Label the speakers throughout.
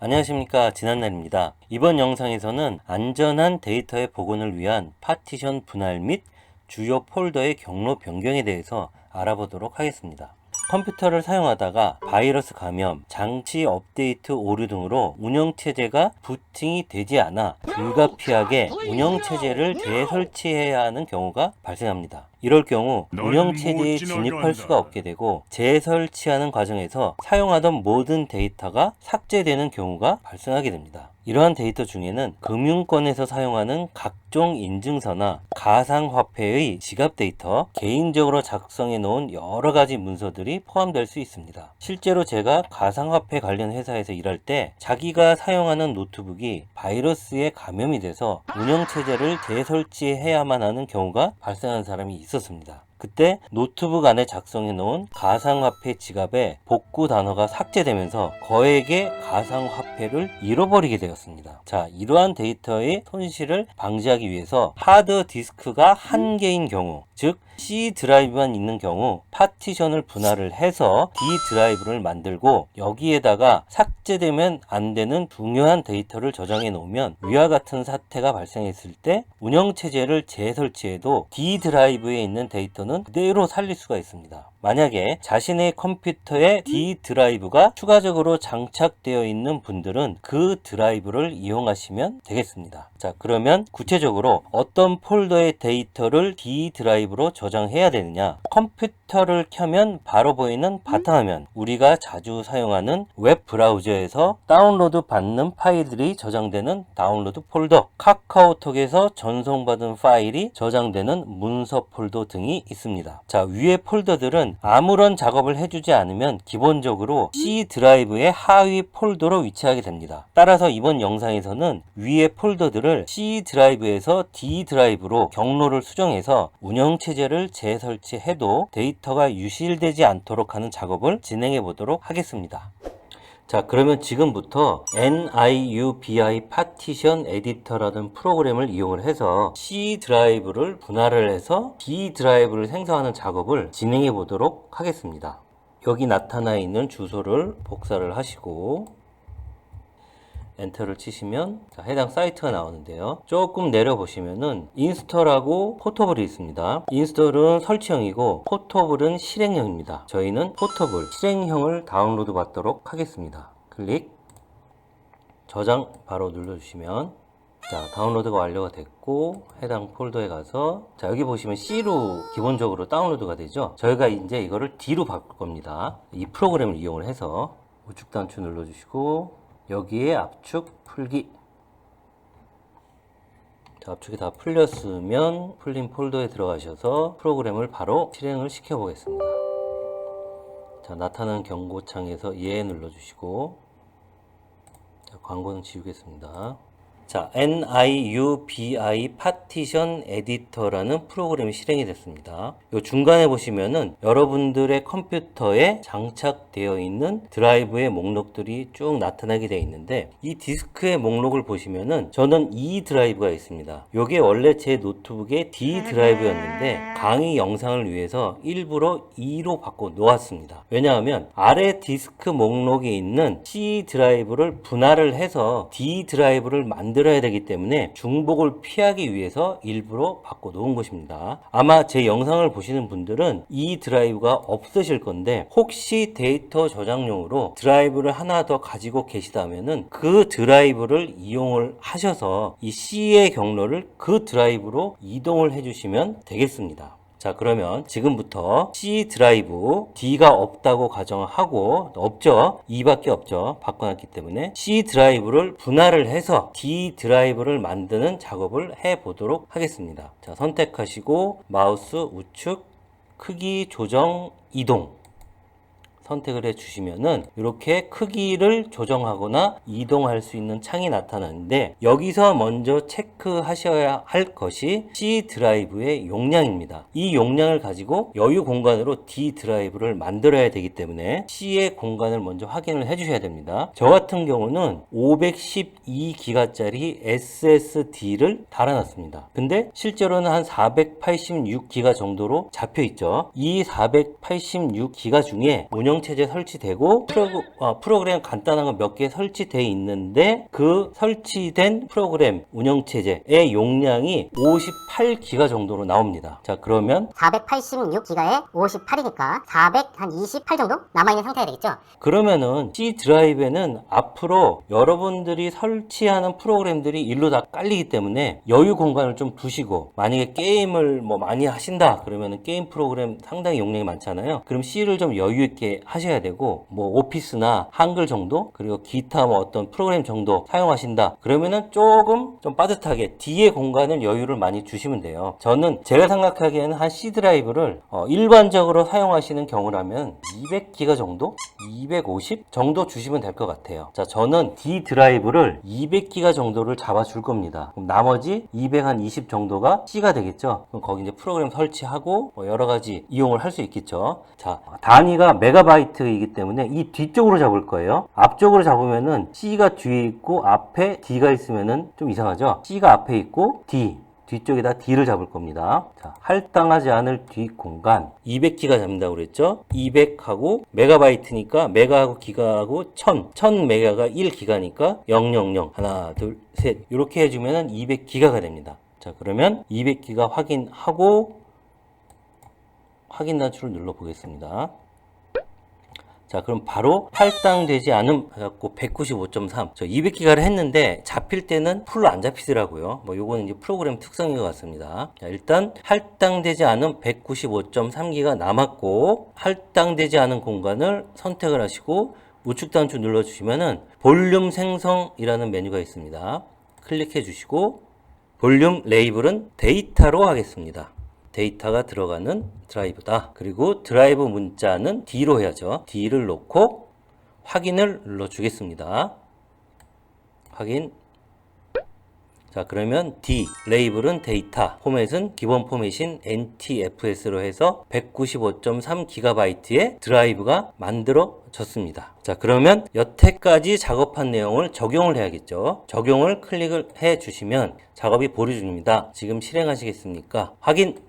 Speaker 1: 안녕하십니까, 진한날입니다. 이번 영상에서는 안전한 데이터의 복원을 위한 파티션 분할 및 주요 폴더의 경로 변경에 대해서 알아보도록 하겠습니다. 컴퓨터를 사용하다가 바이러스 감염, 장치 업데이트 오류 등으로 운영체제가 부팅이 되지 않아 불가피하게 운영체제를 재설치해야 하는 경우가 발생합니다. 이럴 경우 운영체제에 진입할 수가 없게 되고 재설치하는 과정에서 사용하던 모든 데이터가 삭제되는 경우가 발생하게 됩니다. 이러한 데이터 중에는 금융권에서 사용하는 각종 인증서나 가상화폐의 지갑 데이터, 개인적으로 작성해 놓은 여러 가지 문서들이 포함될 수 있습니다. 실제로 제가 가상화폐 관련 회사에서 일할 때 자기가 사용하는 노트북이 바이러스에 감염이 돼서 운영체제를 재설치해야만 하는 경우가 발생한 사람이 있었습니다. 그때 노트북 안에 작성해 놓은 가상화폐 지갑에 복구 단어가 삭제되면서 거액의 가상화폐를 잃어버리게 되었습니다. 자, 이러한 데이터의 손실을 방지하기 위해서 하드 디스크가 한 개인 경우, 즉 C 드라이브만 있는 경우 파티션을 분할을 해서 D 드라이브를 만들고 여기에다가 삭제되면 안 되는 중요한 데이터를 저장해 놓으면 위와 같은 사태가 발생했을 때 운영체제를 재설치해도 D 드라이브에 있는 데이터는 그대로 살릴 수가 있습니다. 만약에 자신의 컴퓨터에 D 드라이브가 추가적으로 장착되어 있는 분들은 그 드라이브를 이용하시면 되겠습니다. 자, 그러면 구체적으로 어떤 폴더의 데이터를 D 드라이브로 저장해야 되느냐? 컴퓨터를 켜면 바로 보이는 바탕화면, 우리가 자주 사용하는 웹 브라우저에서 다운로드 받는 파일들이 저장되는 다운로드 폴더, 카카오톡에서 전송받은 파일이 저장되는 문서 폴더 등이 있습니다. 자, 위의 폴더들은 아무런 작업을 해주지 않으면 기본적으로 C 드라이브의 하위 폴더로 위치하게 됩니다. 따라서 이번 영상에서는 위의 폴더들을 C 드라이브에서 D 드라이브로 경로를 수정해서 운영체제를 재설치해도 데이터가 유실되지 않도록 하는 작업을 진행해 보도록 하겠습니다. 자, 그러면 지금부터 NIUBI 파티션 에디터라는 프로그램을 이용을 해서 C 드라이브를 분할을 해서 D 드라이브를 생성하는 작업을 진행해 보도록 하겠습니다. 여기 나타나 있는 주소를 복사를 하시고 엔터를 치시면 해당 사이트가 나오는데요. 조금 내려보시면은 인스톨하고 포터블이 있습니다. 인스톨은 설치형이고 포터블은 실행형입니다. 저희는 포터블 실행형을 다운로드 받도록 하겠습니다. 클릭, 저장 바로 눌러주시면 자, 다운로드가 완료가 됐고 해당 폴더에 가서 자, 여기 보시면 C로 기본적으로 다운로드가 되죠. 저희가 이제 이거를 D로 바꿀 겁니다. 이 프로그램을 이용을 해서 우측 단추 눌러주시고 여기에 압축 풀기. 자, 압축이 다 풀렸으면 풀린 폴더에 들어가셔서 프로그램을 바로 실행을 시켜 보겠습니다. 자, 나타나는 경고창에서 예 눌러주시고 자, 광고는 지우겠습니다. 자, NIUBI 파티션 에디터라는 프로그램이 실행이 됐습니다. 요 중간에 보시면은 여러분들의 컴퓨터에 장착되어 있는 드라이브의 목록들이 쭉 나타나게 되어 있는데 이 디스크의 목록을 보시면은 저는 E 드라이브가 있습니다. 요게 원래 제 노트북의 D 드라이브였는데 강의 영상을 위해서 일부러 E로 바꿔 놓았습니다. 왜냐하면 아래 디스크 목록에 있는 C 드라이브를 분할을 해서 D 드라이브를 만들어야 되기 때문에 중복을 피하기 위해서 일부러 바꿔 놓은 것입니다. 아마 제 영상을 보시는 분들은 이 드라이브가 없으실 건데 혹시 데이터 저장용으로 드라이브를 하나 더 가지고 계시다면은 그 드라이브를 이용을 하셔서 이 C의 경로를 그 드라이브로 이동을 해주시면 되겠습니다. 자, 그러면 지금부터 C 드라이브 D가 없다고 가정하고 없죠. 2밖에 없죠. 바꿔놨기 때문에 C 드라이브를 분할을 해서 D 드라이브를 만드는 작업을 해 보도록 하겠습니다. 자, 선택하시고 마우스 우측 크기 조정 이동 선택을 해 주시면은 이렇게 크기를 조정하거나 이동할 수 있는 창이 나타나는데 여기서 먼저 체크하셔야 할 것이 C 드라이브의 용량입니다. 이 용량을 가지고 여유 공간으로 D 드라이브를 만들어야 되기 때문에 C의 공간을 먼저 확인을 해 주셔야 됩니다. 저 같은 경우는 512기가짜리 SSD를 달아놨습니다. 근데 실제로는 한 486기가 정도로 잡혀 있죠. 이 486기가 중에 운영 운영체제 설치되고 프로그램 간단한 거 몇 개 설치되어 있는데 그 설치된 프로그램 운영체제의 용량이 58기가 정도로 나옵니다. 자, 그러면
Speaker 2: 486기가에 58이니까 428 정도 남아있는 상태가 되겠죠?
Speaker 1: 그러면은 C 드라이브에는 앞으로 여러분들이 설치하는 프로그램들이 일로 다 깔리기 때문에 여유 공간을 좀 두시고, 만약에 게임을 뭐 많이 하신다 그러면은 게임 프로그램 상당히 용량이 많잖아요. 그럼 C를 좀 여유 있게 하셔야 되고, 뭐 오피스나 한글 정도, 그리고 기타 뭐 어떤 프로그램 정도 사용하신다 그러면은 조금 좀 빠듯하게 D의 공간을 여유를 많이 주시면 돼요. 저는 제가 생각하기에는 한 C 드라이브를 일반적으로 사용하시는 경우라면 200기가 정도? 250 정도 주시면 될 것 같아요. 자, 저는 D 드라이브를 200기가 정도를 잡아줄 겁니다. 그럼 나머지 220 정도가 C가 되겠죠. 그럼 거기 이제 프로그램 설치하고 뭐 여러 가지 이용을 할 수 있겠죠. 자, 단위가 메가바이트이기 때문에 이 뒤쪽으로 잡을 거예요. 앞쪽으로 잡으면은 C가 뒤에 있고 앞에 D가 있으면은 좀 이상하죠. C가 앞에 있고 D 뒤쪽에다 D를 잡을 겁니다. 자, 할당하지 않을 뒷 공간 200기가 잡는다고 그랬죠. 200하고 메가바이트니까 메가하고 기가하고 1000메가가 1기가니까 000 하나 둘 셋 이렇게 해주면은 200기가가 됩니다. 자, 그러면 200기가 확인하고 확인 단추를 눌러 보겠습니다. 자, 그럼 바로 할당되지 않음 해갖고 195.3. 저 200기가를 했는데 잡힐 때는 풀로 안 잡히더라고요. 뭐 요거는 이제 프로그램 특성인 것 같습니다. 자, 일단 할당되지 않은 195.3기가 남았고, 할당되지 않은 공간을 선택을 하시고 우측 단추 눌러주시면은 볼륨 생성이라는 메뉴가 있습니다. 클릭해 주시고 볼륨 레이블은 데이터로 하겠습니다. 데이터가 들어가는 드라이브다. 그리고 드라이브 문자는 D로 해야죠. D를 놓고 확인을 눌러주겠습니다. 확인. 자, 그러면 D, 레이블은 데이터, 포맷은 기본 포맷인 NTFS로 해서 195.3GB의 드라이브가 만들어졌습니다. 자, 그러면 여태까지 작업한 내용을 적용을 해야겠죠. 적용을 클릭을 해 주시면 작업이 보류 중입니다. 지금 실행하시겠습니까? 확인!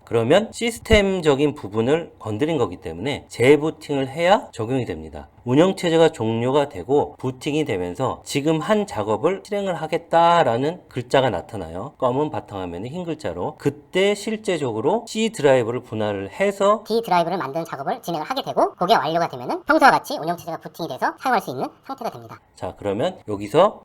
Speaker 1: 그러면 시스템적인 부분을 건드린 거기 때문에 재부팅을 해야 적용이 됩니다. 운영체제가 종료가 되고 부팅이 되면서 지금 한 작업을 실행을 하겠다라는 글자가 나타나요. 검은 바탕화면에 흰 글자로. 그때 실제적으로 C 드라이브를 분할을 해서
Speaker 2: D 드라이브를 만드는 작업을 진행을 하게 되고, 그게 완료가 되면은 평소와 같이 운영체제가 부팅이 돼서 사용할 수 있는 상태가 됩니다.
Speaker 1: 자, 그러면 여기서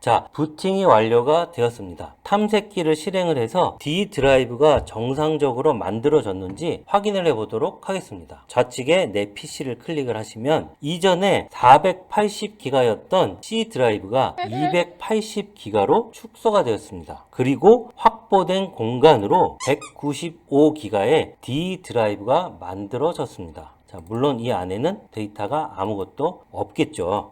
Speaker 1: 자, 부팅이 완료가 되었습니다. 탐색기를 실행을 해서 D 드라이브가 정상적으로 만들어졌는지 확인을 해보도록 하겠습니다. 좌측에 내 PC를 클릭을 하시면 이전에 480기가였던 C 드라이브가 280기가로 축소가 되었습니다. 그리고 확보된 공간으로 195기가의 D 드라이브가 만들어졌습니다. 자, 물론 이 안에는 데이터가 아무것도 없겠죠.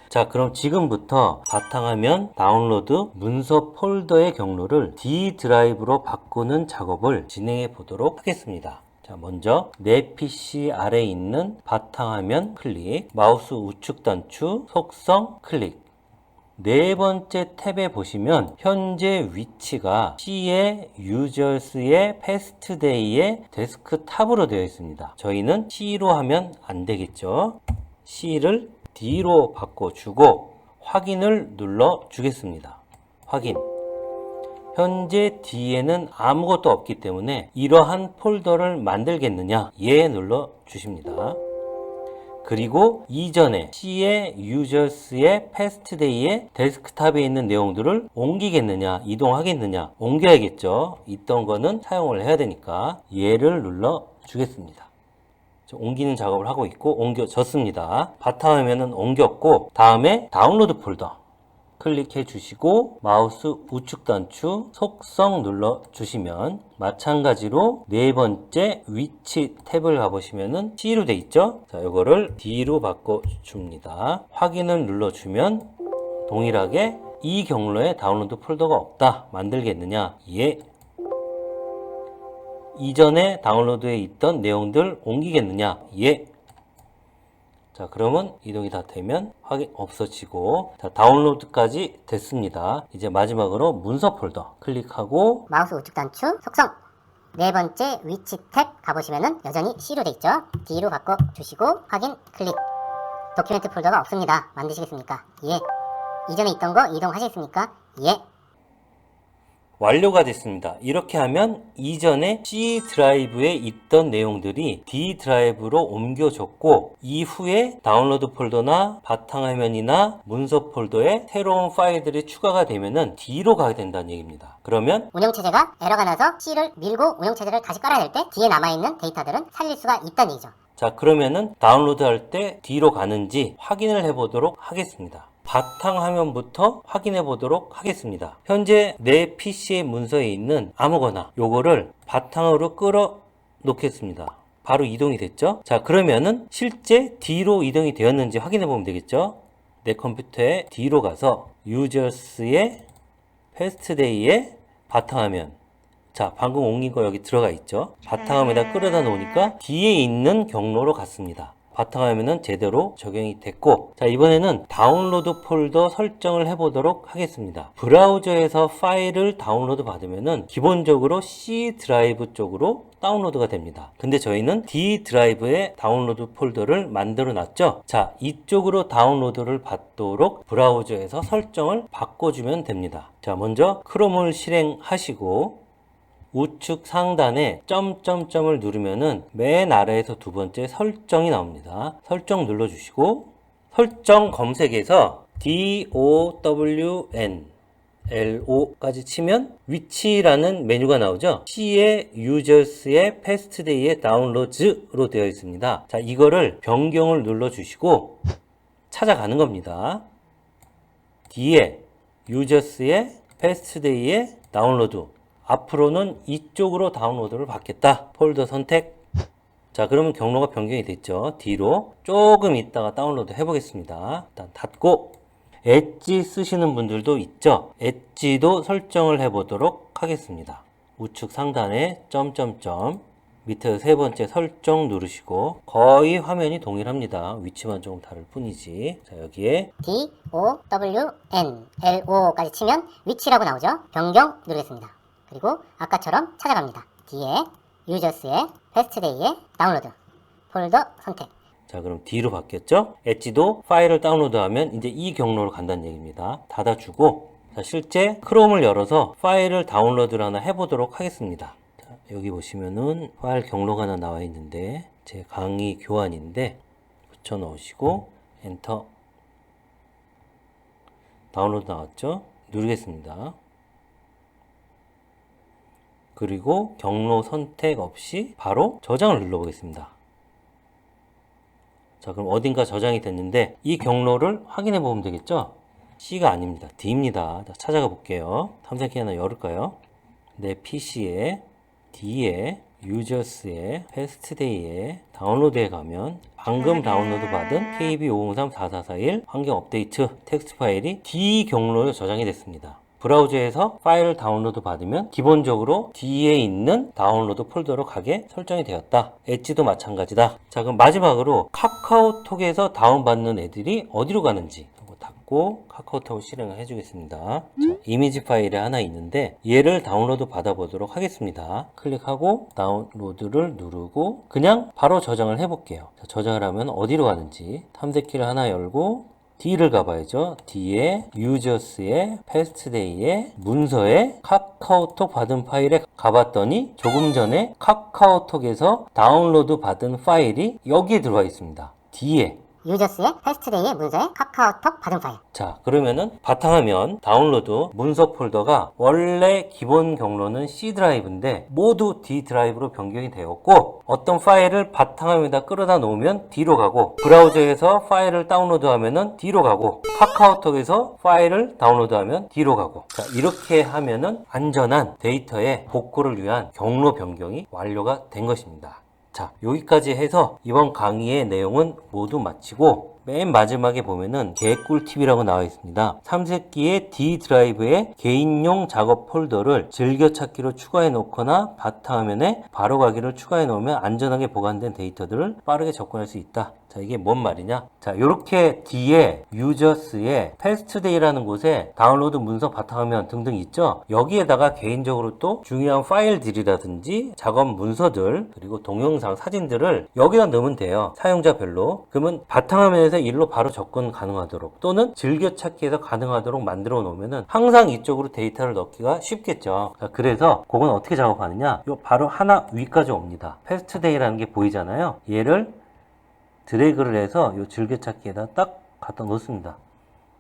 Speaker 1: 자, 그럼 지금부터 바탕화면 다운로드 문서 폴더의 경로를 D 드라이브로 바꾸는 작업을 진행해 보도록 하겠습니다. 자, 먼저 내 PC 아래에 있는 바탕화면 클릭, 마우스 우측 단추, 속성 클릭. 네 번째 탭에 보시면 현재 위치가 C의 유저스의 패스트데이의 데스크탑으로 되어 있습니다. 저희는 C로 하면 안 되겠죠. C를 D로 바꿔주고 확인을 눌러 주겠습니다. 확인. 현재 D에는 아무것도 없기 때문에 이러한 폴더를 만들겠느냐? 예 눌러 주십니다. 그리고 이전에 C의 유저스의 패스트데이의 데스크탑에 있는 내용들을 옮기겠느냐, 이동하겠느냐, 옮겨야겠죠. 있던 거는 사용을 해야 되니까 예를 눌러 주겠습니다. 옮기는 작업을 하고 있고 옮겨졌습니다. 바탕화면은 옮겼고, 다음에 다운로드 폴더 클릭해 주시고 마우스 우측 단추 속성 눌러 주시면 마찬가지로 네 번째 위치 탭을 가보시면은 C로 돼 있죠. 자, 이거를 D로 바꿔 줍니다. 확인을 눌러 주면 동일하게 이 경로에 다운로드 폴더가 없다. 만들겠느냐? 예. 이전에 다운로드에 있던 내용들 옮기겠느냐? 예. 자, 그러면 이동이 다 되면 확인 없어지고, 자, 다운로드까지 됐습니다. 이제 마지막으로 문서 폴더 클릭하고
Speaker 2: 마우스 우측 단추, 속성 네 번째 위치 탭 가보시면은 여전히 C로 돼 있죠. D로 바꿔주시고 확인 클릭. 도큐멘트 폴더가 없습니다. 만드시겠습니까? 예. 이전에 있던 거 이동하시겠습니까? 예.
Speaker 1: 완료가 됐습니다. 이렇게 하면 이전에 C 드라이브에 있던 내용들이 D 드라이브로 옮겨졌고 이후에 다운로드 폴더나 바탕화면이나 문서 폴더에 새로운 파일들이 추가가 되면은 D로 가게 된다는 얘기입니다. 그러면
Speaker 2: 운영체제가 에러가 나서 C를 밀고 운영체제를 다시 깔아야 될 때 뒤에 남아있는 데이터들은 살릴 수가 있다는 얘기죠.
Speaker 1: 자, 그러면은 다운로드 할 때 D로 가는지 확인을 해 보도록 하겠습니다. 바탕화면부터 확인해 보도록 하겠습니다. 현재 내 PC의 문서에 있는 아무거나 요거를 바탕으로 끌어 놓겠습니다. 바로 이동이 됐죠? 자, 그러면은 실제 D로 이동이 되었는지 확인해 보면 되겠죠? 내 컴퓨터에 D로 가서 유저스의 패스트데이의 바탕화면. 자, 방금 옮긴 거 여기 들어가 있죠? 바탕화면에다 끌어다 놓으니까 뒤에 있는 경로로 갔습니다. 바탕화면은 제대로 적용이 됐고, 자, 이번에는 다운로드 폴더 설정을 해보도록 하겠습니다. 브라우저에서 파일을 다운로드 받으면은 기본적으로 C 드라이브 쪽으로 다운로드가 됩니다. 근데 저희는 D 드라이브에 다운로드 폴더를 만들어 놨죠. 자, 이쪽으로 다운로드를 받도록 브라우저에서 설정을 바꿔주면 됩니다. 자, 먼저 크롬을 실행하시고 우측 상단에 점점점을 누르면은 맨 아래에서 두 번째 설정이 나옵니다. 설정 눌러주시고 설정 검색에서 DOWN LO까지 치면 위치라는 메뉴가 나오죠. C의 유저스의 패스트데이의 다운로드로 되어 있습니다. 자, 이거를 변경을 눌러주시고 찾아가는 겁니다. D의 유저스의 패스트데이의 다운로드. 앞으로는 이쪽으로 다운로드를 받겠다. 폴더 선택. 자, 그러면 경로가 변경이 됐죠. D로 조금 있다가 다운로드 해보겠습니다. 일단 닫고 엣지 쓰시는 분들도 있죠. 엣지도 설정을 해보도록 하겠습니다. 우측 상단에 점점점 밑에 세 번째 설정 누르시고 거의 화면이 동일합니다. 위치만 조금 다를 뿐이지. 자, 여기에
Speaker 2: DOWN LO까지 치면 위치라고 나오죠. 변경 누르겠습니다. 그리고 아까처럼 찾아갑니다. D에 유저스의 패스트데이의 다운로드 폴더 선택.
Speaker 1: 자, 그럼 D로 바뀌었죠? 엣지도 파일을 다운로드하면 이제 이 경로로 간다는 얘기입니다. 닫아주고, 자, 실제 크롬을 열어서 파일을 다운로드를 하나 해보도록 하겠습니다. 자, 여기 보시면은 파일 경로가 하나 나와 있는데 제 강의 교환인데 붙여 넣으시고 엔터. 다운로드 나왔죠? 누르겠습니다. 그리고 경로 선택 없이 바로 저장을 눌러보겠습니다. 자, 그럼 어딘가 저장이 됐는데 이 경로를 확인해 보면 되겠죠? C가 아닙니다. D입니다. 자, 찾아가 볼게요. 탐색기 하나 열을까요? 내 PC에 D에 유저스의 패스트데이에 다운로드에 가면 방금 다운로드 받은 KB5034441 환경 업데이트 텍스트 파일이 D 경로에 저장이 됐습니다. 브라우저에서 파일을 다운로드 받으면 기본적으로 D에 있는 다운로드 폴더로 가게 설정이 되었다. 엣지도 마찬가지다. 자, 그럼 마지막으로 카카오톡에서 다운받는 애들이 어디로 가는지 닫고 카카오톡을 실행을 해주겠습니다. 자, 이미지 파일이 하나 있는데 얘를 다운로드 받아보도록 하겠습니다. 클릭하고 다운로드를 누르고 그냥 바로 저장을 해볼게요. 자, 저장을 하면 어디로 가는지 탐색기를 하나 열고 D를 가봐야죠. D에 유저스의 패스트데이의 문서에 카카오톡 받은 파일에 가봤더니 조금 전에 카카오톡에서 다운로드 받은 파일이 여기에 들어와 있습니다. D에
Speaker 2: 유저스의 패스트데이의 문서에 카카오톡 받은 파일.
Speaker 1: 자, 그러면은 바탕화면 다운로드 문서 폴더가 원래 기본 경로는 C 드라이브인데 모두 D 드라이브로 변경이 되었고 어떤 파일을 바탕화면에다 끌어다 놓으면 D로 가고 브라우저에서 파일을 다운로드하면은 D로 가고 카카오톡에서 파일을 다운로드하면 D로 가고 자, 이렇게 하면은 안전한 데이터의 복구를 위한 경로 변경이 완료가 된 것입니다. 자, 여기까지 해서 이번 강의의 내용은 모두 마치고 맨 마지막에 보면은 개꿀팁이라고 나와 있습니다. 삼색기의 D 드라이브에 개인용 작업 폴더를 즐겨찾기로 추가해 놓거나 바탕화면에 바로가기를 추가해 놓으면 안전하게 보관된 데이터들을 빠르게 접근할 수 있다. 자, 이게 뭔 말이냐? 자, 요렇게 뒤에 유저스의 패스트데이라는 곳에 다운로드 문서 바탕화면 등등 있죠? 여기에다가 개인적으로 또 중요한 파일들이라든지 작업 문서들 그리고 동영상 사진들을 여기다 넣으면 돼요. 사용자별로. 그러면 바탕화면에서 일로 바로 접근 가능하도록 또는 즐겨찾기에서 가능하도록 만들어 놓으면은 항상 이쪽으로 데이터를 넣기가 쉽겠죠. 자, 그래서 그건 어떻게 작업하느냐? 요 바로 하나 위까지 옵니다. 패스트데이라는 게 보이잖아요. 얘를 드래그를 해서 이 즐겨찾기에다 딱 갖다 놓습니다.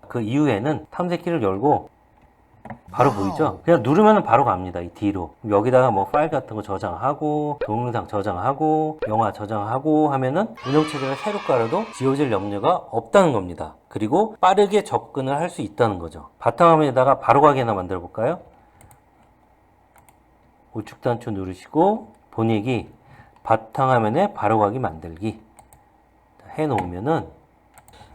Speaker 1: 그 이후에는 탐색기를 열고 바로 보이죠? 그냥 누르면 바로 갑니다. 이 뒤로. 여기다가 뭐 파일 같은 거 저장하고 동영상 저장하고 영화 저장하고 하면은 운영체제가 새로 깔아도 지워질 염려가 없다는 겁니다. 그리고 빠르게 접근을 할 수 있다는 거죠. 바탕화면에다가 바로 가기 하나 만들어 볼까요? 우측 단추 누르시고 본익이 바탕화면에 바로 가기 만들기 해 놓으면은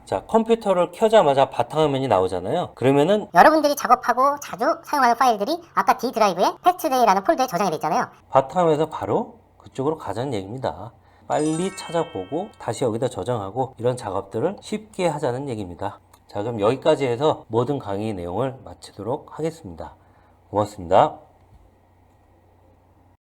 Speaker 1: 자, 컴퓨터를 켜자마자 바탕화면이 나오잖아요. 그러면은
Speaker 2: 여러분들이 작업하고 자주 사용하는 파일들이 아까 D 드라이브에 패스트데이라는 폴더에 저장이 되어 있잖아요.
Speaker 1: 바탕화면에서 바로 그쪽으로 가자는 얘기입니다. 빨리 찾아보고 다시 여기다 저장하고 이런 작업들을 쉽게 하자는 얘기입니다. 자, 그럼 여기까지 해서 모든 강의 내용을 마치도록 하겠습니다. 고맙습니다.